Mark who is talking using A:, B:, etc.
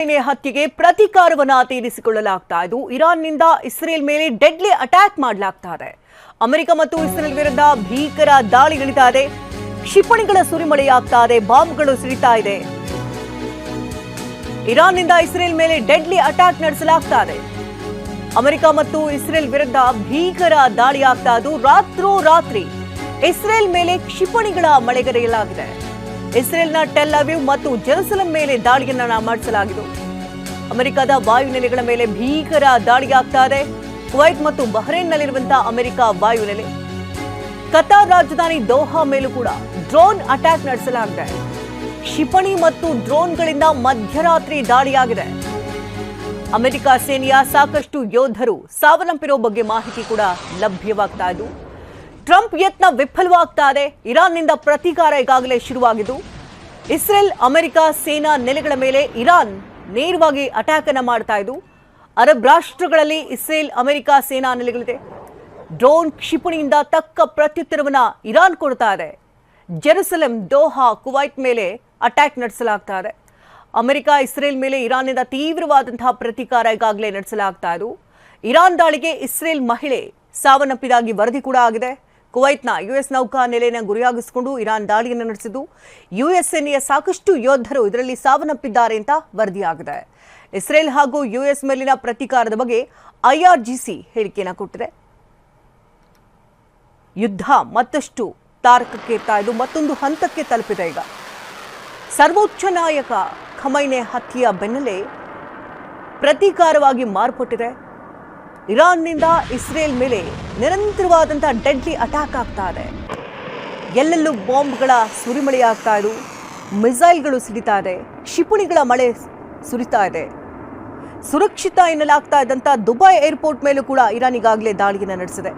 A: ಹತ್ಯೆಗೆ ಪ್ರತೀಕಾರವನ್ನ ತೀರಿಸಿಕೊಳ್ಳಲಾಗ್ತಾ ಇದು. ಇರಾನ್ನಿಂದ ಇಸ್ರೇಲ್ ಮೇಲೆ ಡೆಡ್ಲಿ ಅಟ್ಯಾಕ್ ಮಾಡಲಾಗ್ತಾ ಇದೆ. ಅಮೆರಿಕ ಮತ್ತು ಇಸ್ರೇಲ್ ವಿರುದ್ಧ ಭೀಕರ ದಾಳಿ ನಡೀತಾ ಇದೆ. ಕ್ಷಿಪಣಿಗಳ ಸುರಿಮಳೆಯಾಗ್ತಾ ಇದೆ, ಬಾಂಬ್ಗಳು ಸಿಡಿತಾ ಇದೆ. ಇರಾನ್ನಿಂದ ಇಸ್ರೇಲ್ ಮೇಲೆ ಡೆಡ್ಲಿ ಅಟ್ಯಾಕ್ ನಡೆಸಲಾಗ್ತಾ ಇದೆ. ಅಮೆರಿಕ ಮತ್ತು ಇಸ್ರೇಲ್ ವಿರುದ್ಧ ಭೀಕರ ದಾಳಿ ಆಗ್ತಾ ಇದು. ರಾತ್ರೋರಾತ್ರಿ ಇಸ್ರೇಲ್ ಮೇಲೆ ಕ್ಷಿಪಣಿಗಳ ಮಳೆಗರೆಯಲಾಗಿದೆ. ಇಸ್ರೇಲ್ನ ಟೆಲ್ ಅವೀವ್ ಮತ್ತು ಜೆರುಸಲೆಂ ಮೇಲೆ ದಾಳಿಯನ್ನ ಮಾಡಿಸಲಾಗಿದೆ. ಅಮೆರಿಕದ ವಾಯುನೆಲೆಗಳ ಮೇಲೆ ಭೀಕರ ದಾಳಿಯಾಗ್ತಾ ಇದೆ. ಕುವೈತ್ ಮತ್ತು ಬಹ್ರೇನ್ನಲ್ಲಿರುವಂತಹ ಅಮೆರಿಕ ವಾಯುನೆಲೆ, ಕತಾರ್ ರಾಜಧಾನಿ ದೋಹಾ ಮೇಲೂ ಕೂಡ ಡ್ರೋನ್ ಅಟ್ಯಾಕ್ ನಡೆಸಲಾಗಿದೆ. ಕ್ಷಿಪಣಿ ಮತ್ತು ಡ್ರೋನ್ಗಳಿಂದ ಮಧ್ಯರಾತ್ರಿ ದಾಳಿಯಾಗಿದೆ. ಅಮೆರಿಕ ಸೇನೆಯ ಸಾಕಷ್ಟು ಯೋಧರು ಸಾವನ್ನಪ್ಪಿರೋ ಬಗ್ಗೆ ಮಾಹಿತಿ ಕೂಡ ಲಭ್ಯವಾಗ್ತಾ ಇದ್ದು, ಟ್ರಂಪ್ ಯತ್ನ ವಿಫಲವಾಗ್ತಾ ಇದೆ. ಇರಾನ್ನಿಂದ ಪ್ರತೀಕಾರ ಈಗಾಗಲೇ ಶುರುವಾಗಿದ್ದು, ಇಸ್ರೇಲ್ ಅಮೆರಿಕ ಸೇನಾ ನೆಲೆಗಳ ಮೇಲೆ ಇರಾನ್ ನೇರವಾಗಿ ಅಟ್ಯಾಕ್ ಅನ್ನ ಮಾಡ್ತಾ ಇದ್ದು, ಅರಬ್ ರಾಷ್ಟ್ರಗಳಲ್ಲಿ ಇಸ್ರೇಲ್ ಅಮೆರಿಕ ಸೇನಾ ನೆಲೆಗಳಿದೆ. ಡ್ರೋನ್ ಕ್ಷಿಪಣಿಯಿಂದ ತಕ್ಕ ಪ್ರತ್ಯುತ್ತರವನ್ನ ಇರಾನ್ ಕೊಡ್ತಾ ಇದೆ. ಜೆರುಸಲೆಂ, ದೋಹಾ, ಕುವೈತ್ ಮೇಲೆ ಅಟ್ಯಾಕ್ ನಡೆಸಲಾಗ್ತಾ ಇದೆ. ಅಮೆರಿಕ ಇಸ್ರೇಲ್ ಮೇಲೆ ಇರಾನ್ನಿಂದ ತೀವ್ರವಾದಂತಹ ಪ್ರತೀಕಾರ ಈಗಾಗಲೇ ನಡೆಸಲಾಗ್ತಾ ಇದ್ದು, ಇರಾನ್ ದಾಳಿಗೆ ಇಸ್ರೇಲ್ ಮಹಿಳೆ ಸಾವನ್ನಪ್ಪಿದಾಗಿ ವರದಿ ಕೂಡ ಆಗಿದೆ. ಕುವೈತ್ನ ಯುಎಸ್ ನೌಕಾ ನೆಲೆಯನ್ನು ಗುರಿಯಾಗಿಸಿಕೊಂಡು ಇರಾನ್ ದಾಳಿಯನ್ನು ನಡೆಸಿದ್ದು, ಯುಎಸ್ ಸೇನೆಯ ಸಾಕಷ್ಟು ಯೋಧರು ಇದರಲ್ಲಿ ಸಾವನ್ನಪ್ಪಿದ್ದಾರೆ ಅಂತ ವರದಿಯಾಗಿದೆ. ಇಸ್ರೇಲ್ ಹಾಗೂ ಯುಎಸ್ ಮೇಲಿನ ಪ್ರತೀಕಾರದ ಬಗ್ಗೆ ಐಆರ್ಜಿಸಿ ಹೇಳಿಕೆಯನ್ನು ಕೊಟ್ಟಿದೆ. ಯುದ್ಧ ಮತ್ತಷ್ಟು ತಾರಕಕ್ಕೇರ್ತಾ ಇದ್ದು ಮತ್ತೊಂದು ಹಂತಕ್ಕೆ ತಲುಪಿದೆ. ಈಗ ಸರ್ವೋಚ್ಚ ನಾಯಕ ಖಮೈನಿ ಹತ್ಯೆಯ ಬೆನ್ನಲ್ಲೇ ಪ್ರತೀಕಾರವಾಗಿ ಮಾರ್ಪಟ್ಟಿದೆ. ಇರಾನ್ನಿಂದ ಇಸ್ರೇಲ್ ಮೇಲೆ ನಿರಂತರವಾದಂತಹ ಡೆಡ್ಲಿ ಅಟ್ಯಾಕ್ ಆಗ್ತಾ ಇದೆ. ಎಲ್ಲೆಲ್ಲೂ ಬಾಂಬ್ಗಳ ಸುರಿಮಳೆಯಾಗ್ತಾ ಇದೆ, ಮಿಸೈಲ್ಗಳು ಸಿಡಿತಾ ಇದೆ, ಕ್ಷಿಪಣಿಗಳ ಮಳೆ ಸುರಿತಾ ಇದೆ. ಸುರಕ್ಷಿತ ಎನ್ನಲಾಗ್ತಾ ಇದ್ದಂಥ ದುಬೈ ಏರ್ಪೋರ್ಟ್ ಮೇಲೂ ಕೂಡ ಇರಾನ್ ಈಗಾಗಲೇ ದಾಳಿಯನ್ನು ನಡೆಸಿದೆ.